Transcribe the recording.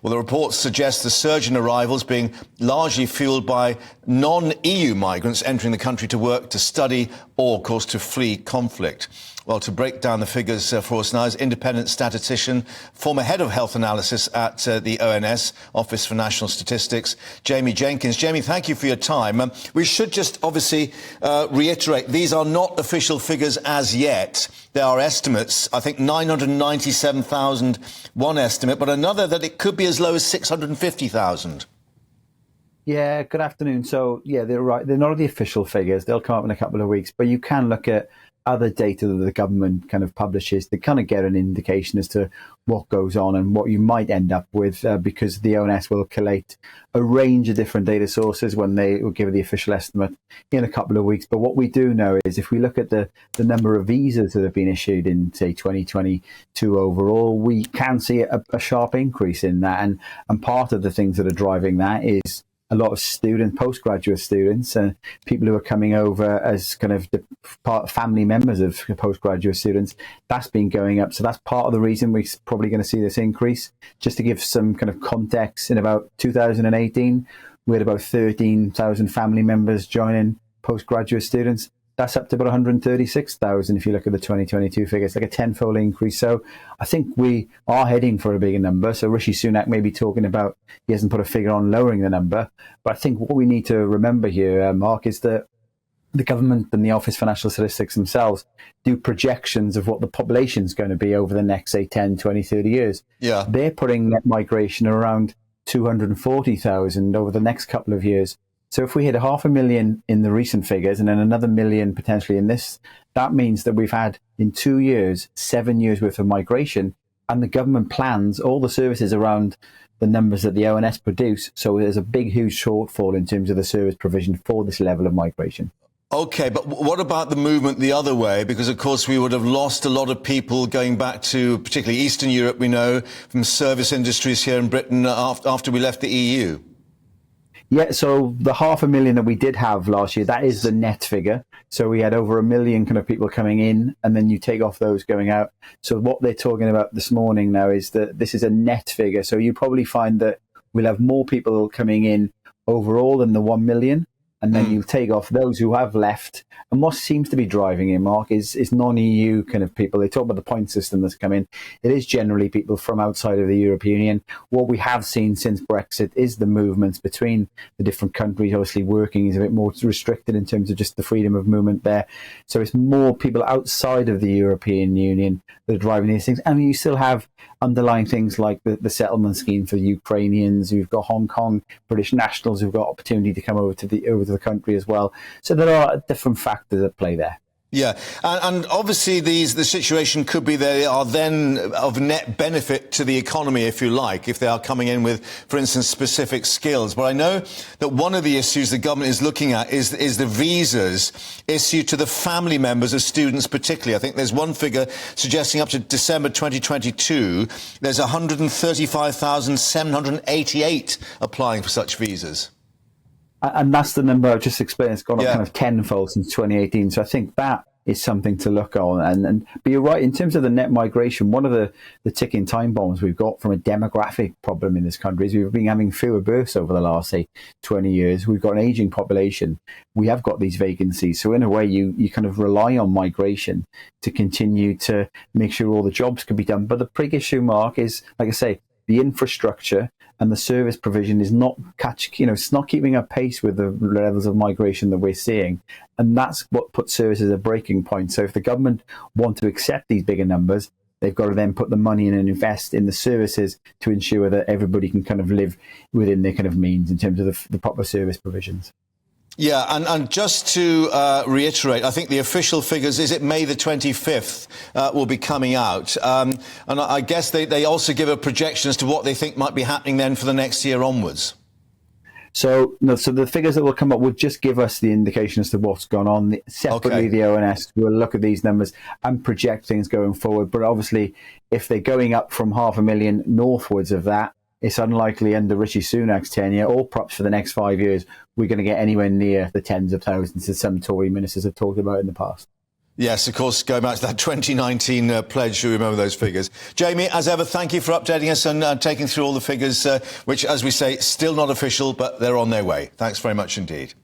Well, the reports suggest the surge in arrivals being largely fueled by non-EU migrants entering the country to work, to study, or, of course, to flee conflict. Well, to break down the figures for us now is independent statistician, former head of health analysis at the ONS, Office for National Statistics, Jamie Jenkins. Jamie, thank you for your time. We should just obviously reiterate, these are not official figures as yet. There are estimates, I think 997,000, one estimate, but another that it could be as low as 650,000. Yeah, good afternoon. So, yeah, they're right. They're not the official figures. They'll come up in a couple of weeks, but you can look at other data that the government kind of publishes to kind of get an indication as to what goes on and what you might end up with, because the ONS will collate a range of different data sources when they will give the official estimate in a couple of weeks. But what we do know is if we look at the number of visas that have been issued in, say, 2022 overall, we can see a sharp increase in that. And part of the things that are driving that is a lot of students, postgraduate students, and people who are coming over as kind of the family members of postgraduate students. That's been going up. So that's part of the reason we're probably going to see this increase. Just to give some kind of context, in about 2018, we had about 13,000 family members joining postgraduate students. That's up to about 136,000 if you look at the 2022 figures, like a tenfold increase. So I think we are heading for a bigger number. So Rishi Sunak may be talking about, he hasn't put a figure on lowering the number. But I think what we need to remember here, Mark, is that the government and the Office for National Statistics themselves do projections of what the population is going to be over the next, say, 10, 20, 30 years. Yeah. They're putting net migration around 240,000 over the next couple of years. So if we hit 500,000 in the recent figures and then another million potentially in this, that means that we've had in 2 years, 7 years worth of migration, and the government plans all the services around the numbers that the ONS produce. So there's a big, huge shortfall in terms of the service provision for this level of migration. OK, but what about the movement the other way? Because, of course, we would have lost a lot of people going back to particularly Eastern Europe, we know, from service industries here in Britain after we left the EU. Yeah, so the 500,000 that we did have last year, that is the net figure. So we had over 1 million kind of people coming in, and then you take off those going out. So what they're talking about this morning now is that this is a net figure. So you probably find that we'll have more people coming in overall than the 1 million. And then you take off those who have left. And what seems to be driving it, Mark, is non-EU kind of people. They talk about the point system that's come in. It is generally people from outside of the European Union. What we have seen since Brexit is the movements between the different countries. Obviously, working is a bit more restricted in terms of just the freedom of movement there. So it's more people outside of the European Union that are driving these things. I mean, you still have underlying things like the settlement scheme for Ukrainians. We've got Hong Kong British nationals who've got opportunity to come over to the country as well. So there are different factors at play there. Yeah, and obviously the situation could be they are then of net benefit to the economy, if you like, if they are coming in with, for instance, specific skills. But I know that one of the issues the government is looking at is the visas issued to the family members of students particularly. I think there's one figure suggesting up to December 2022, there's 135,788 applying for such visas. And that's the number I've just explained. It's gone up kind of tenfold since 2018. So I think that is something to look on. But you're right, in terms of the net migration, one of the ticking time bombs we've got from a demographic problem in this country is we've been having fewer births over the last, say, 20 years. We've got an aging population. We have got these vacancies. So in a way, you kind of rely on migration to continue to make sure all the jobs can be done. But the big issue, Mark, is, like I say, the infrastructure and the service provision is not it's not keeping up pace with the levels of migration that we're seeing. And that's what puts services at a breaking point. So if the government want to accept these bigger numbers, they've got to then put the money in and invest in the services to ensure that everybody can kind of live within their kind of means in terms of the proper service provisions. Yeah, and just to reiterate, I think the official figures, is it May the 25th, will be coming out. And I guess they also give a projection as to what they think might be happening then for the next year onwards. So the figures that will come up will just give us the indication as to what's gone on. Separately, the ONS will look at these numbers and project things going forward. But obviously, if they're going up from 500,000 northwards of that, it's unlikely under Rishi Sunak's tenure, or perhaps for the next 5 years, we're going to get anywhere near the tens of thousands that some Tory ministers have talked about in the past. Yes, of course, going back to that 2019 pledge, you remember those figures. Jamie, as ever, thank you for updating us and taking through all the figures, which, as we say, still not official, but they're on their way. Thanks very much indeed.